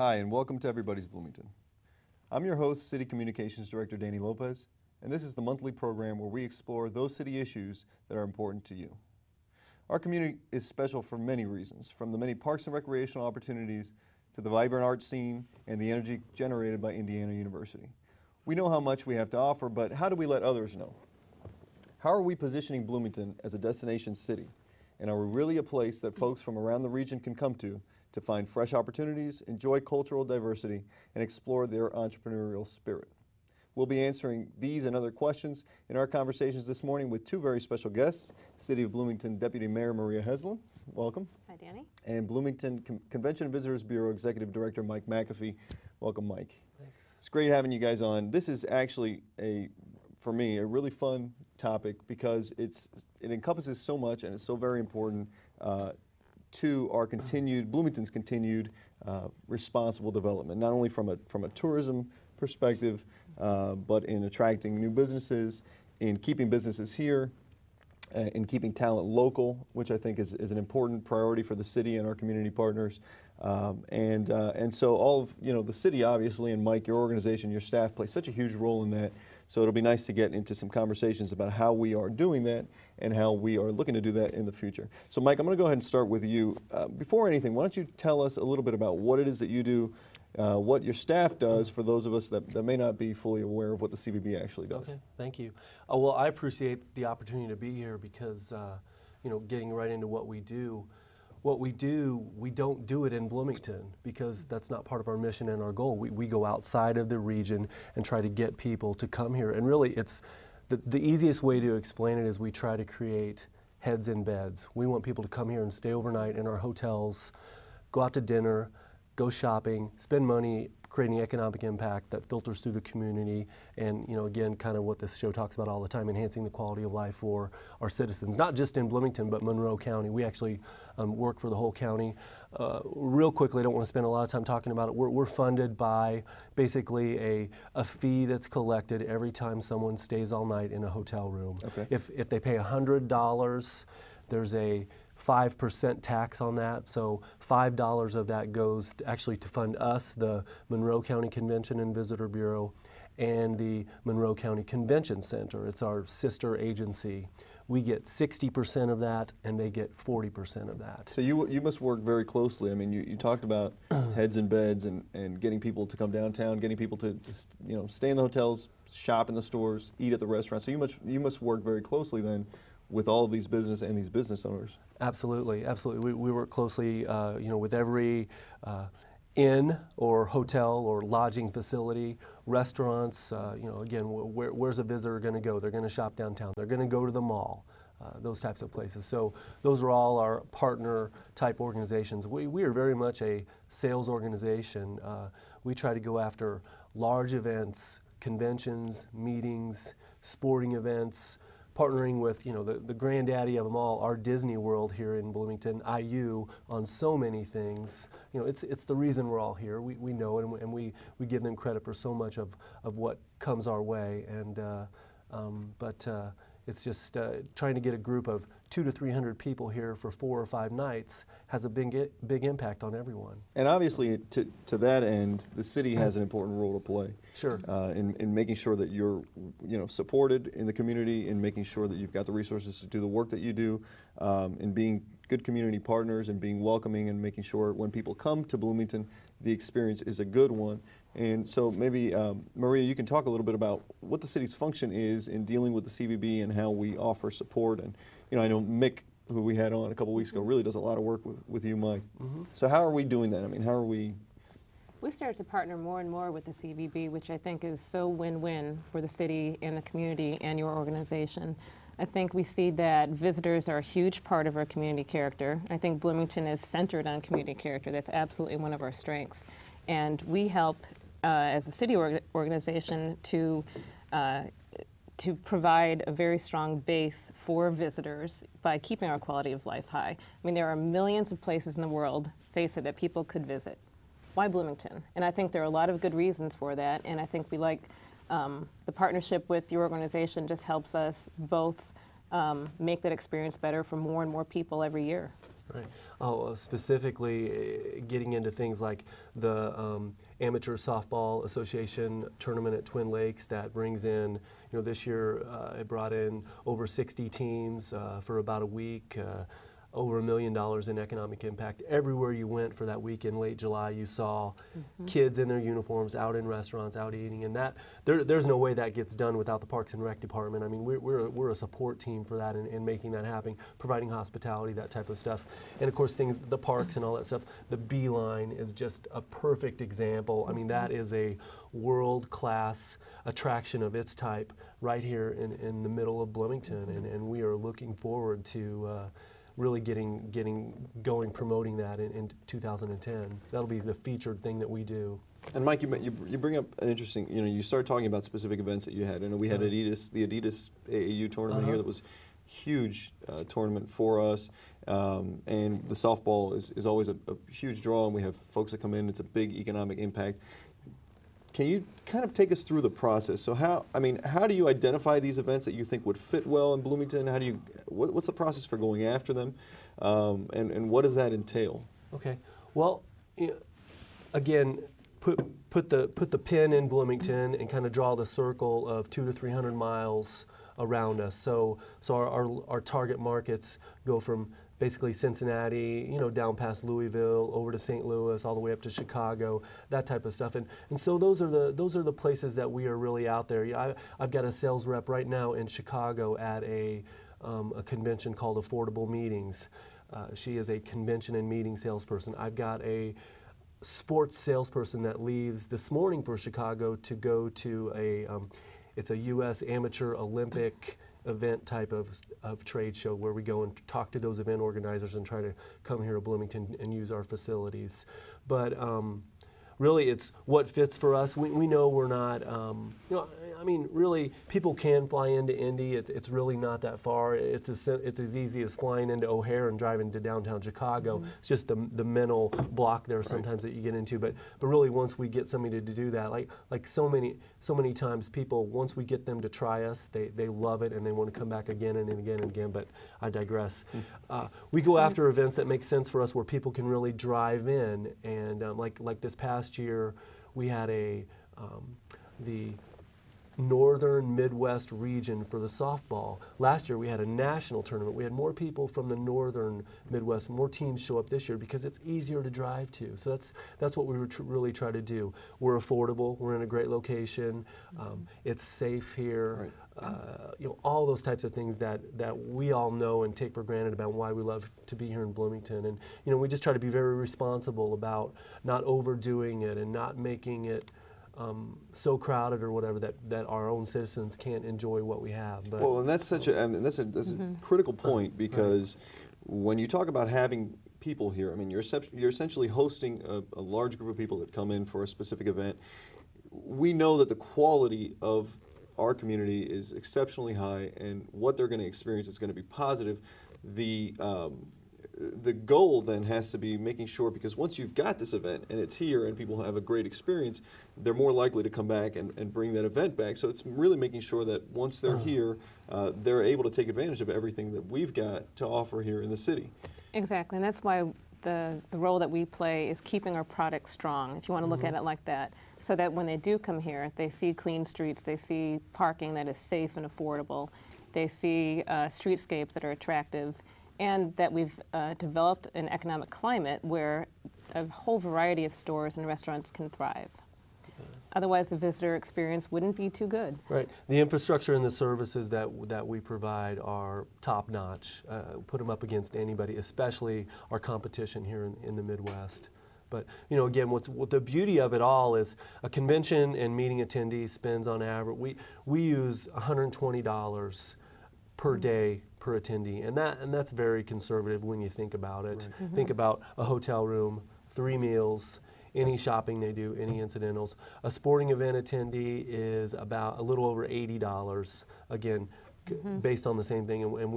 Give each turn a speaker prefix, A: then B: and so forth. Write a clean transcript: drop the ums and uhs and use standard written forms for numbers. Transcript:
A: Hi, and welcome to Everybody's Bloomington. I'm your host, City Communications Director Danny Lopez, and this is the monthly program where we explore those city issues that are important to you. Our community is special for many reasons, from the many parks and recreational opportunities to the vibrant art scene and the energy generated by Indiana University. We know how much we have to offer, but how do we let others know? How are we positioning Bloomington as a destination city? And are we really a place that folks from around the region can come to find fresh opportunities, enjoy cultural diversity, and explore their entrepreneurial spirit? We'll be answering these and other questions in our conversations this morning with two very special guests, City of Bloomington Deputy Mayor Maria Heslin. Welcome.
B: Hi, Danny.
A: And Bloomington Convention and Visitors Bureau Executive Director Mike McAfee. Welcome, Mike.
C: Thanks.
A: It's great having you guys on. This is actually, for me, a really fun topic because it encompasses so much and it's so very important to our Bloomington's continued responsible development, not only from a tourism perspective, but in attracting new businesses, in keeping businesses here, in keeping talent local, which I think is an important priority for the city and our community partners. And so all of the city, obviously, and Mike, your organization, your staff play such a huge role in that. So it'll be nice to get into some conversations about how we are doing that and how we are looking to do that in the future. So Mike, I'm going to go ahead and start with you. Before anything, why don't you tell us a little bit about what it is that you do, what your staff does for those of us that may not be fully aware of what the CVB actually does.
C: Okay, thank you. Well, I appreciate the opportunity to be here because, getting right into what we do, we don't do it in Bloomington because that's not part of our mission and our goal. We go outside of the region and try to get people to come here. And really, it's the easiest way to explain it is we try to create heads in beds. We want people to come here and stay overnight in our hotels, go out to dinner, go shopping, spend money, creating economic impact that filters through the community, and again, kind of what this show talks about all the time, enhancing the quality of life for our citizens, not just in Bloomington, but Monroe County. We actually work for the whole county. Real quickly, I don't want to spend a lot of time talking about it. We're funded by basically a fee that's collected every time someone stays all night in a hotel room.
A: Okay.
C: If they pay $100, there's a 5% tax on that, so $5 of that goes actually to fund us, the Monroe County Convention and Visitor Bureau, and the Monroe County Convention Center. It's our sister agency. We get 60% of that, and they get 40% of that.
A: So you must work very closely. I mean, you talked about heads in beds and getting people to come downtown, getting people to stay in the hotels, shop in the stores, eat at the restaurants. So you must work very closely then with all of these business and these business owners. Absolutely,
C: absolutely. We work closely, with every inn or hotel or lodging facility, restaurants. Again, where's a visitor going to go? They're going to shop downtown. They're going to go to the mall. Those types of places. So those are all our partner type organizations. We are very much a sales organization. We try to go after large events, conventions, meetings, sporting events, partnering with the granddaddy of them all, our Disney World here in Bloomington, IU, on so many things. It's the reason we're all here. We know it, and we give them credit for so much of what comes our way. And but it's just trying to get a group of 200 to 300 people here for 4 or 5 nights has a big impact on everyone.
A: And obviously, to that end, the city has an important role to play.
C: Sure.
A: In making sure that you're supported in the community, in making sure that you've got the resources to do the work that you do, in being good community partners and being welcoming and making sure when people come to Bloomington, the experience is a good one. And so maybe, Maria, you can talk a little bit about what the city's function is in dealing with the CVB and how we offer support. And I know Mick, who we had on a couple weeks ago, really does a lot of work with you, Mike. Mm-hmm. So how are we doing that? I mean, how are we?
B: We started to partner more and more with the CVB, which I think is so win-win for the city and the community and your organization. I think we see that visitors are a huge part of our community character. I think Bloomington is centered on community character. That's absolutely one of our strengths. And we help, as a city organization, to provide a very strong base for visitors by keeping our quality of life high. I mean, there are millions of places in the world, face it, that people could visit. Why Bloomington? And I think there are a lot of good reasons for that, and I think we like the partnership with your organization just helps us both make that experience better for more and more people every year.
C: Right. Oh, specifically getting into things like the Amateur Softball Association tournament at Twin Lakes that brings in, this year it brought in over 60 teams for about a week. Over $1 million in economic impact. Everywhere you went for that week in late July, you saw kids in their uniforms, out in restaurants, out eating, and that there's no way that gets done without the Parks and Rec department. I mean, we're a support team for that and making that happen, providing hospitality, that type of stuff, and of course the parks and all that stuff. The Beeline is just a perfect example. I mean, that is a world-class attraction of its type right here in the middle of Bloomington, and we are looking forward to really getting going, promoting that in 2010. That'll be the featured thing that we do.
A: And Mike, you bring up an interesting, you started talking about specific events that you had. I know we had the Adidas AAU tournament here that was huge tournament for us. And the softball is always a huge draw, and we have folks that come in. It's a big economic impact. Can you kind of take us through the process? So how do you identify these events that you think would fit well in Bloomington? What's the process for going after them? And what does that entail?
C: Okay. Well, again, put the pin in Bloomington and kind of draw the circle of 200 to 300 miles around us. So our target markets go from basically Cincinnati, down past Louisville, over to St. Louis, all the way up to Chicago, that type of stuff. And so those are the places that we are really out there. I've got a sales rep right now in Chicago at a convention called Affordable Meetings. She is a convention and meeting salesperson. I've got a sports salesperson that leaves this morning for Chicago to go to it's a U.S. Amateur Olympic event type of trade show where we go and talk to those event organizers and try to come here to Bloomington and use our facilities. But really, it's what fits for us. We know we're not, really, people can fly into Indy. It's really not that far. It's as easy as flying into O'Hare and driving to downtown Chicago. It's just the mental block there sometimes that you get into. But really, once we get somebody to do that, like so many times, people, once we get them to try us, they love it and they want to come back again and again and again. But I digress. We go after events that make sense for us, where people can really drive in. And like this past year, we had the Northern Midwest region for the softball. Last year we had a national tournament. We had more people from the Northern Midwest, more teams show up this year because it's easier to drive to. So that's what we were really try to do. We're affordable. We're in a great location. It's safe here. Right. All those types of things that we all know and take for granted about why we love to be here in Bloomington. And we just try to be very responsible about not overdoing it and not making it so crowded or whatever that our own citizens can't enjoy what we have. But
A: well, and that's such that's a critical point, because when you talk about having people here, I mean, you're essentially hosting a large group of people that come in for a specific event. We know that the quality of our community is exceptionally high, and what they're going to experience is going to be positive. The goal then has to be making sure, because once you've got this event and it's here and people have a great experience, they're more likely to come back and bring that event back. So it's really making sure that once they're here, they're able to take advantage of everything that we've got to offer here in the city.
B: Exactly, and that's why the role that we play is keeping our product strong, if you want to look at it like that, so that when they do come here, they see clean streets, they see parking that is safe and affordable, they see streetscapes that are attractive, and that we've developed an economic climate where a whole variety of stores and restaurants can thrive. Otherwise, the visitor experience wouldn't be too good.
C: Right. The infrastructure and the services that we provide are top-notch. Put them up against anybody, especially our competition here in the Midwest. But again, what the beauty of it all is a convention and meeting attendee spends on average. We use $120 per day per attendee, and that's very conservative when you think about it. Right. Think about a hotel room, 3 meals, any shopping they do, any incidentals. A sporting event attendee is about a little over $80, again, based on the same thing. And